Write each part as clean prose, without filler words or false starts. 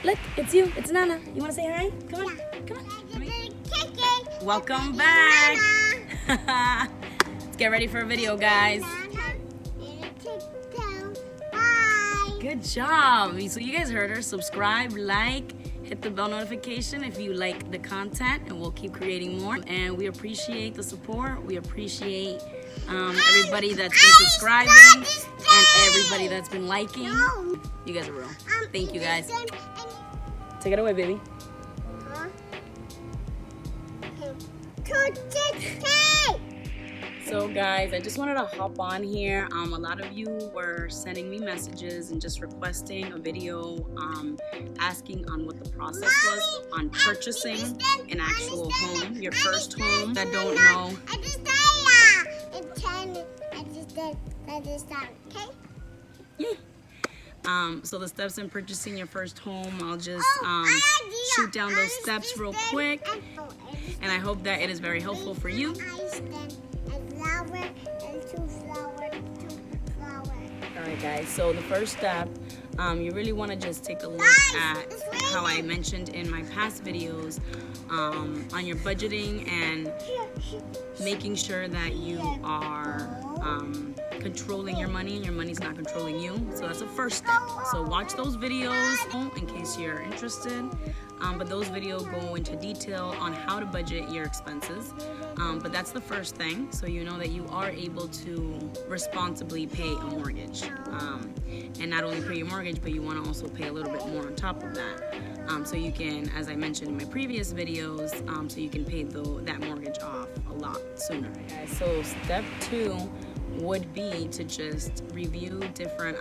Look, it's you. It's Nana. You want to say hi? Come on. Come on. Welcome back. Let's get ready for a video, guys. Good job. So you guys heard her. Subscribe, like, hit the bell notification if you like the content, and we'll keep creating more. And we appreciate the support. We appreciate everybody that's been subscribing and everybody that's been liking. You guys are real. Thank you, guys. Take it away, baby. So guys, I just wanted to hop on here. A lot of you were sending me messages and just requesting a video asking on what the process was on purchasing an actual home, your first home. I don't know. Yeah. So the steps in purchasing your first home, I'll just shoot down those steps real quick, and I hope that it is very helpful for you. Alright guys, so the first step, you really want to just take a look at how I mentioned in my past videos on your budgeting and making sure that you are controlling your money and your money's not controlling you. So that's the first step. So watch those videos in case you're interested. But those videos go into detail on how to budget your expenses. But that's the first thing, so you know that you are able to responsibly pay a mortgage. And not only pay your mortgage, but you want to also pay a little bit more on top of that. So you can, as I mentioned in my previous videos, so you can pay that mortgage off a lot sooner. So step 2 would be to just review different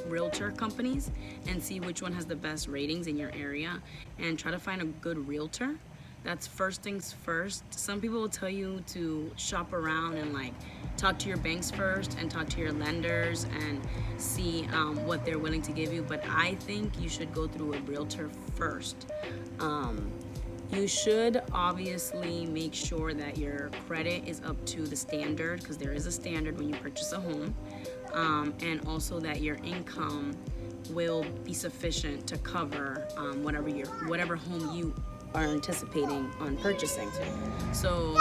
realtor companies and see which one has the best ratings in your area, and try to find a good realtor. That's first things first. Some people will tell you to shop around and like talk to your banks first and talk to your lenders and see what they're willing to give you, but I think you should go through a realtor first. You should obviously make sure that your credit is up to the standard, because there is a standard when you purchase a home, and also that your income will be sufficient to cover whatever home you are anticipating on purchasing. So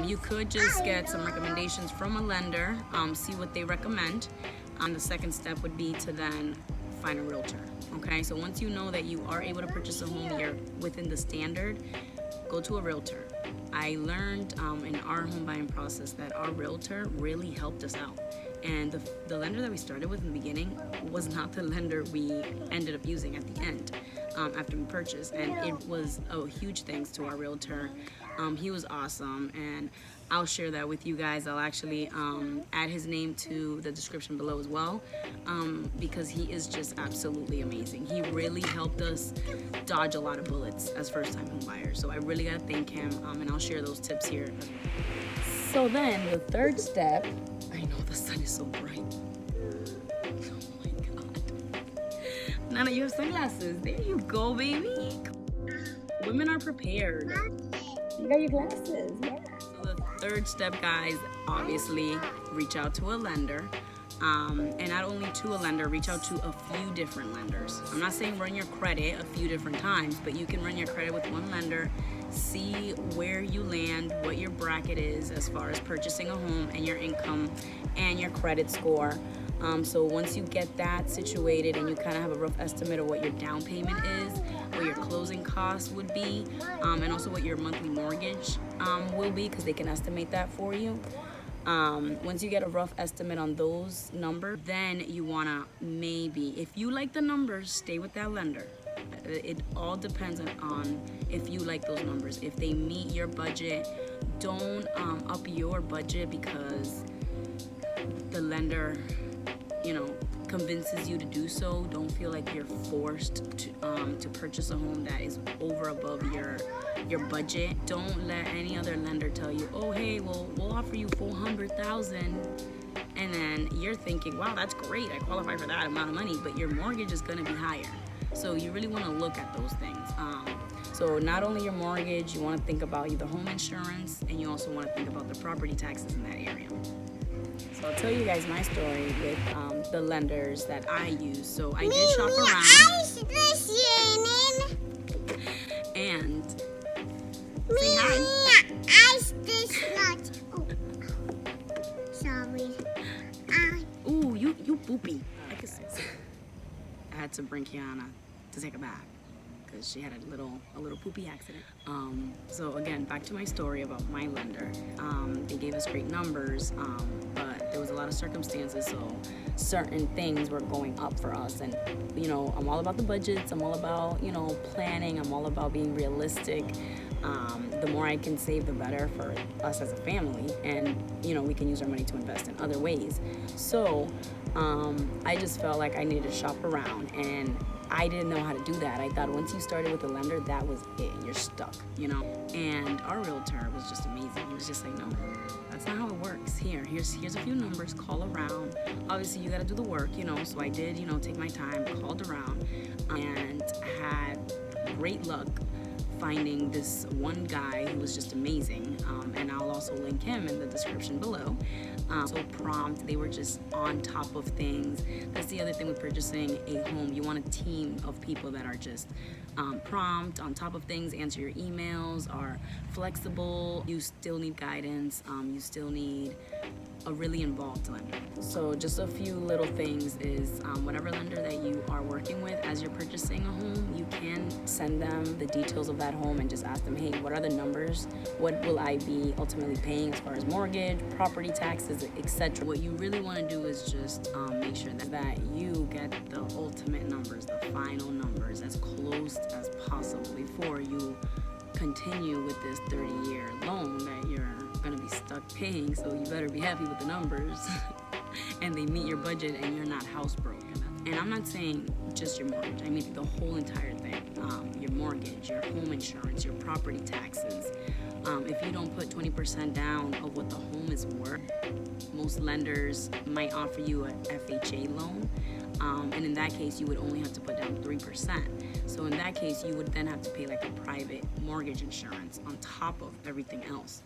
you could just get some recommendations from a lender, see what they recommend. The second step would be to then find a realtor. Okay, so once you know that you are able to purchase a home, you're within the standard, go to a realtor. I learned in our home buying process that our realtor really helped us out. And the lender that we started with in the beginning was not the lender we ended up using at the end after we purchased. And it was a huge thanks to our realtor. He was awesome, and I'll share that with you guys. I'll actually add his name to the description below as well, because he is just absolutely amazing. He really helped us dodge a lot of bullets as first-time home buyers. So I really gotta thank him, and I'll share those tips here as well. So then the third step, I know the sun is so bright. Oh my God. Nana, you have sunglasses. There you go, baby. Women are prepared. You got your glasses, yeah. So the third step, guys, obviously reach out to a lender. And not only to a lender, reach out to a few different lenders. I'm not saying run your credit a few different times, but you can run your credit with one lender, see where you land, what your bracket is as far as purchasing a home, and your income and your credit score. So once you get that situated and you kind of have a rough estimate of what your down payment is, what your closing costs would be, and also what your monthly mortgage will be, because they can estimate that for you. Once you get a rough estimate on those numbers, then you want to maybe, if you like the numbers, stay with that lender. It all depends on if you like those numbers. If they meet your budget, don't up your budget because the lender, convinces you to do so. Don't feel like you're forced to purchase a home that is over above your budget. Don't let any other lender tell you, oh hey, well, we'll offer you $400,000, and then you're thinking, wow, that's great, I qualify for that amount of money, but your mortgage is going to be higher. So you really want to look at those things. So not only your mortgage, you want to think about the home insurance, and you also want to think about the property taxes in that area. So I'll tell you guys my story with the lenders that I use. So I did shop around. to bring Kiana to take a bath because she had a little poopy accident. So again, back to my story about my lender. They gave us great numbers, but there was a lot of circumstances, so certain things were going up for us. And you know, I'm all about the budgets. I'm all about, you know, planning. I'm all about being realistic. The more I can save, the better for us as a family, and you know, we can use our money to invest in other ways. So I just felt like I needed to shop around, and I didn't know how to do that. I thought once you started with a lender, that was it. You're stuck, you know? And our realtor was just amazing. He was just like, no, that's not how it works. Here's a few numbers, call around. Obviously, you gotta do the work, you know? So I did, you know, take my time, called around, and had great luck finding this one guy who was just amazing, and I'll also link him in the description below. So prompt, they were just on top of things. That's the other thing with purchasing a home. You want a team of people that are just prompt, on top of things, answer your emails, are flexible. You still need guidance. You still need a really involved lender. So just a few little things is whatever lender that you are working with as you're purchasing a home, you can send them the details of that home and just ask them, hey, what are the numbers? What will I be ultimately paying as far as mortgage, property taxes, etc. What you really want to do is just make sure that you get the ultimate numbers, the final numbers, as close as possible before you continue with this 30-year loan that you're going to be stuck paying. So you better be happy with the numbers and they meet your budget and you're not house broke. And I'm not saying just your mortgage, I mean the whole entire thing. Your mortgage, your home insurance, your property taxes. If you don't put 20% down of what the home is worth, most lenders might offer you an FHA loan. And in that case, you would only have to put down 3%. So in that case, you would then have to pay like a private mortgage insurance on top of everything else.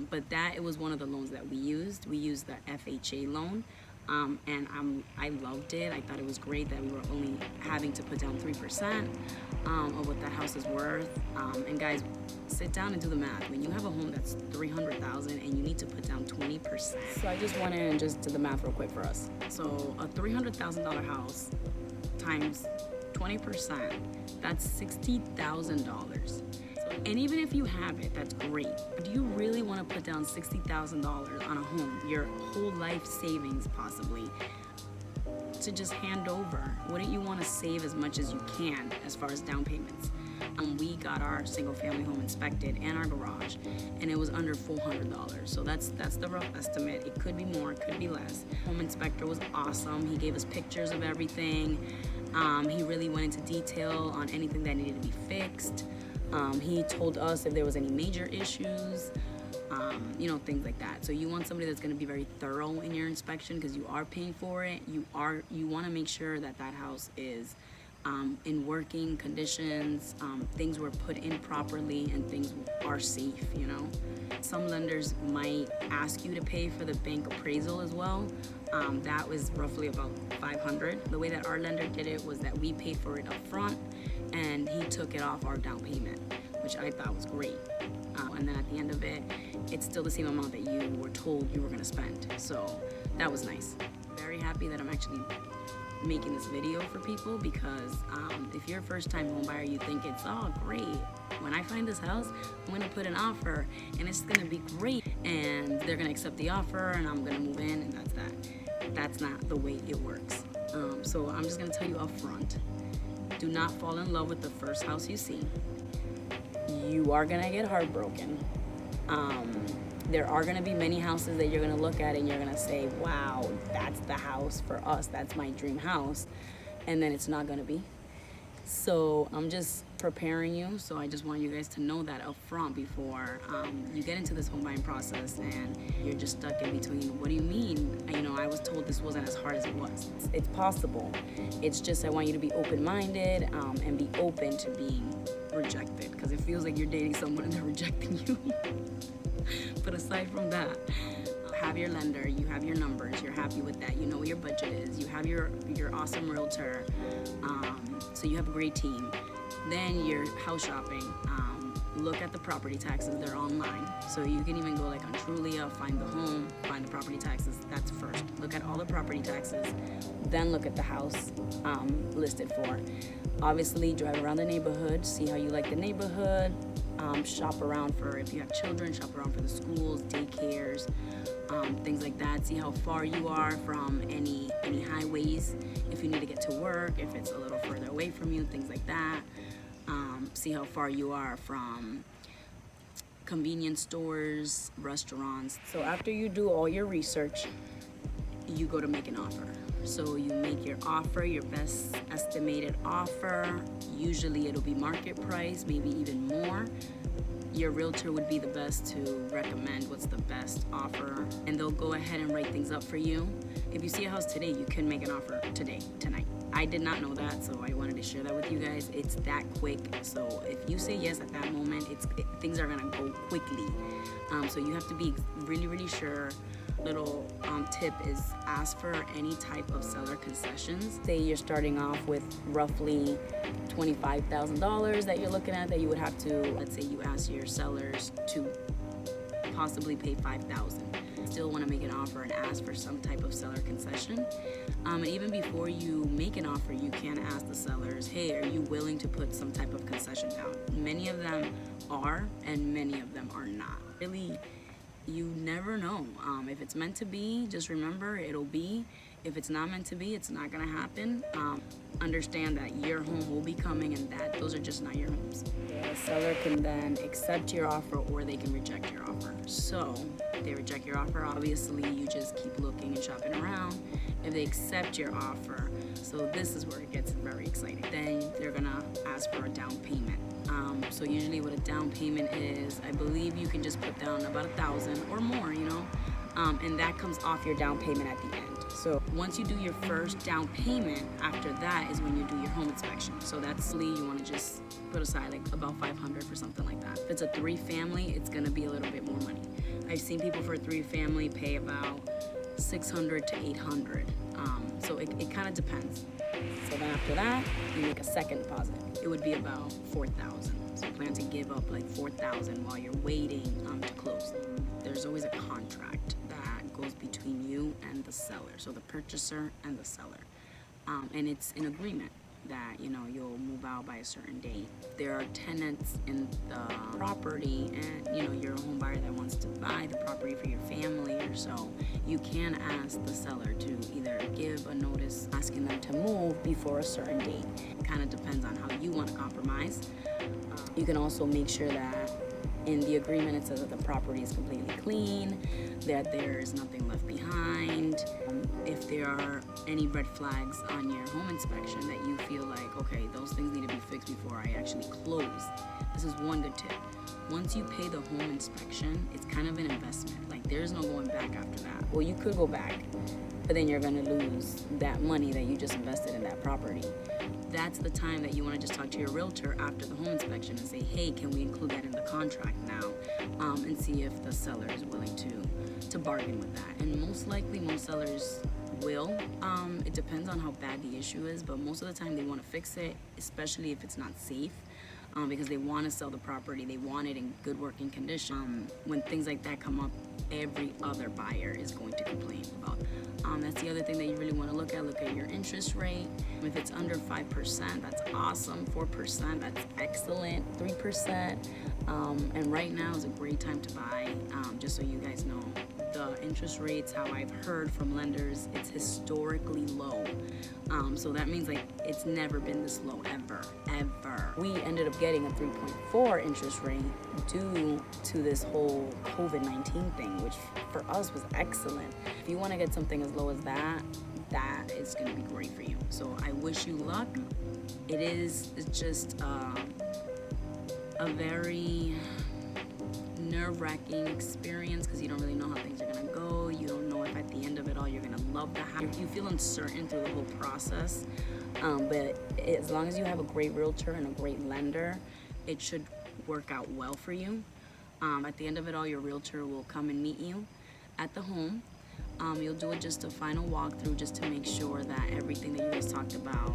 But it was one of the loans that we used. We used the FHA loan. And I loved it. I thought it was great that we were only having to put down 3% of what that house is worth. And guys, sit down and do the math. When you have a home that's $300,000 and you need to put down 20%. So I just went in and just did the math real quick for us. So a $300,000 house times 20%, that's $60,000. And even if you have it, that's great. But do you really want to put down $60,000 on a home, your whole life savings possibly, to just hand over? Wouldn't you want to save as much as you can as far as down payments? We got our single family home inspected and our garage, and it was under $400. So that's the rough estimate. It could be more, it could be less. Home inspector was awesome. He gave us pictures of everything. He really went into detail on anything that needed to be fixed. He told us if there was any major issues, you know, things like that. So you want somebody that's going to be very thorough in your inspection because you are paying for it. You want to make sure that that house is in working conditions, things were put in properly, and things are safe, you know. Some lenders might ask you to pay for the bank appraisal as well. That was roughly about $500. The way that our lender did it was that we paid for it up front, and he took it off our down payment, which I thought was great. And then at the end of it, it's still the same amount that you were told you were going to spend. So that was nice. Very happy that I'm actually making this video for people, because if you're a first-time home buyer, you think it's great. When I find this house, I'm gonna put an offer and it's gonna be great, and they're gonna accept the offer and I'm gonna move in, and that's that. That's not the way it works. So I'm just gonna tell you up front, do not fall in love with the first house you see. You are gonna get heartbroken. There are going to be many houses that you're going to look at and you're going to say, wow, that's the house for us. That's my dream house. And then it's not going to be. So I'm just preparing you. So I just want you guys to know that up front before you get into this home buying process and you're just stuck in between. What do you mean? You know, I was told this wasn't as hard as it was. It's possible. It's just I want you to be open-minded and be open to being rejected, because it feels like you're dating someone and they're rejecting you. But aside from that, have your lender, you have your numbers, you're happy with that, you know what your budget is, you have your awesome realtor, so you have a great team. Then you're house shopping. look at the property taxes. They're online, so you can even go like on Trulia, find the home, find the property taxes. That's first. Look at all the property taxes, then look at the house listed for. Obviously, drive around the neighborhood, see how you like the neighborhood. Shop around for, if you have children, shop around for the schools, daycares, things like that. See how far you are from any highways, if you need to get to work, if it's a little further away from you, things like that. See how far you are from convenience stores, restaurants. So after you do all your research, you go to make an offer. So you make your offer, your best estimated offer. Usually it'll be market price, maybe even more. Your realtor would be the best to recommend what's the best offer, and they'll go ahead and write things up for you. If you see a house today, you can make an offer today, tonight. I did not know that, so I wanted to share that with you guys. It's that quick. So if you say yes at that moment, things are gonna go quickly. So you have to be really, really sure. Little tip is ask for any type of seller concessions. Say you're starting off with roughly $25,000 that you're looking at, that you would have to, let's say you ask your sellers to possibly pay $5,000. Still want to make an offer and ask for some type of seller concession. And even before you make an offer, you can ask the sellers, hey, are you willing to put some type of concession down? Many of them are, and many of them are not. Really, you never know. If it's meant to be, just remember it'll be. If it's not meant to be, it's not gonna happen. Understand that your home will be coming, and that those are just not your homes. The seller can then accept your offer, or they can reject your offer. So if they reject your offer, obviously you just keep looking and shopping around. If they accept your offer, so this is where it gets very exciting. Then they're gonna ask for a down payment. So usually what a down payment is, I believe you can just put down about $1,000 or more, and that comes off your down payment at the end. So once you do your first down payment, after that is when you do your home inspection. So that's you want to just put aside like about $500 for something like that. If it's a 3-family, it's gonna be a little bit more money. I've seen people for a 3-family pay about $600 to $800. So it kind of depends. So then after that, you make a second deposit. It would be about $4,000. So you plan to give up like $4,000 while you're waiting to close. There's always a contract that goes between you and the seller, so the purchaser and the seller. And it's an agreement that you'll move out by a certain date. There are tenants in the property, and you're a home buyer that wants to buy the property for your family or so, you can ask the seller to either give a notice asking them to move before a certain date. It kind of depends on how you want to compromise. You can also make sure that in the agreement it says that the property is completely clean, that there is nothing left behind. If there are any red flags on your home inspection that you feel like, okay, those things need to be fixed before I actually close, this is one good tip. Once you pay the home inspection, it's kind of an investment. Like, there's no going back after that. Well, you could go back, but then you're gonna lose that money that you just invested in that property. That's the time that you want to just talk to your realtor after the home inspection and say, hey, can we include that in the contract now, and see if the seller is willing to bargain with that. And most likely most sellers will. It depends on how bad the issue is, but most of the time they want to fix it, especially if it's not safe, because they want to sell the property, they want it in good working condition. When things like that come up, every other buyer is going to complain about. That's the other thing that you really want to look at. Look at your interest rate. If it's under 5%, that's awesome. 4%, that's excellent. 3%, and right now is a great time to buy. Just so you guys know, the interest rates, how I've heard from lenders, it's historically low. So that means like it's never been this low ever. We ended up getting a 3.4 interest rate due to this whole COVID-19 thing, which for us was excellent. If you want to get something as low as that is going to be great for you. So I wish you luck. It's just a very nerve-wracking experience, because you don't really know how things are going to go. You don't know if at the end of it all you're going to love the house. You feel uncertain through the whole process, but as long as you have a great realtor and a great lender, it should work out well for you. At the end of it all, your realtor will come and meet you at the home. You'll do just a final walkthrough just to make sure that everything that you guys talked about,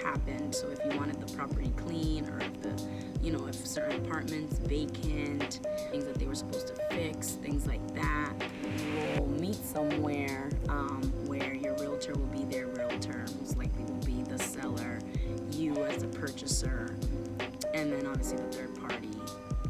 happened. So if you wanted the property clean, or if the, you know, if certain apartments vacant, things that they were supposed to fix, things like that. We'll meet somewhere where your realtor will be their realtor, most likely will be the seller, you as a purchaser, and then obviously the third party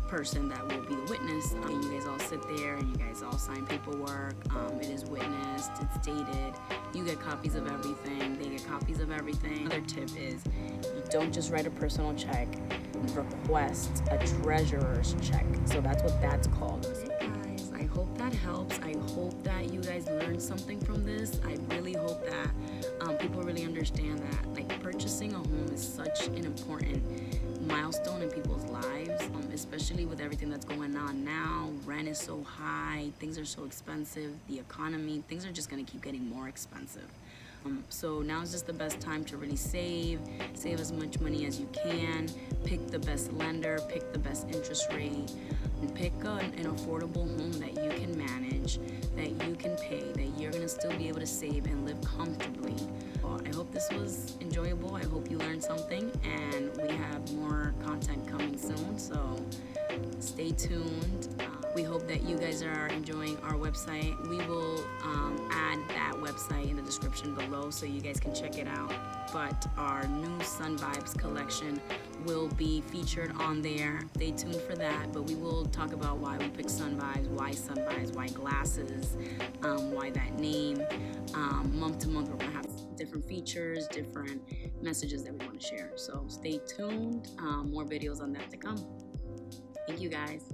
person that will be the witness. And you guys all sit there and you guys all sign paperwork. It is witnessed, it's dated. You get copies of everything, they get copies of everything. Another tip is you don't just write a personal check, request a treasurer's check. So that's what that's called. Guys, I hope that helps. I hope that you guys learned something from this. I really hope that people really understand that, like, purchasing a home is such an important milestone in people's lives, especially with everything that's going on now. Rent is so high, things are so expensive, the economy, things are just going to keep getting more expensive. So now is just the best time to really save as much money as you can, pick the best lender, pick the best interest rate, and pick an affordable home that you can manage, that you can pay, that you're going to still be able to save and live comfortably. I hope this was enjoyable. I hope you learned something, and we have more content coming soon, so stay tuned. We hope that you guys are enjoying our website. We will add that website in the description below so you guys can check it out. But our new Sun Vibes collection will be featured on there. Stay tuned for that. But we will talk about why we picked Sun Vibes, why glasses, why that name. Month to month, we're gonna have different features, different messages that we want to share. So stay tuned. More videos on that to come. Thank you guys.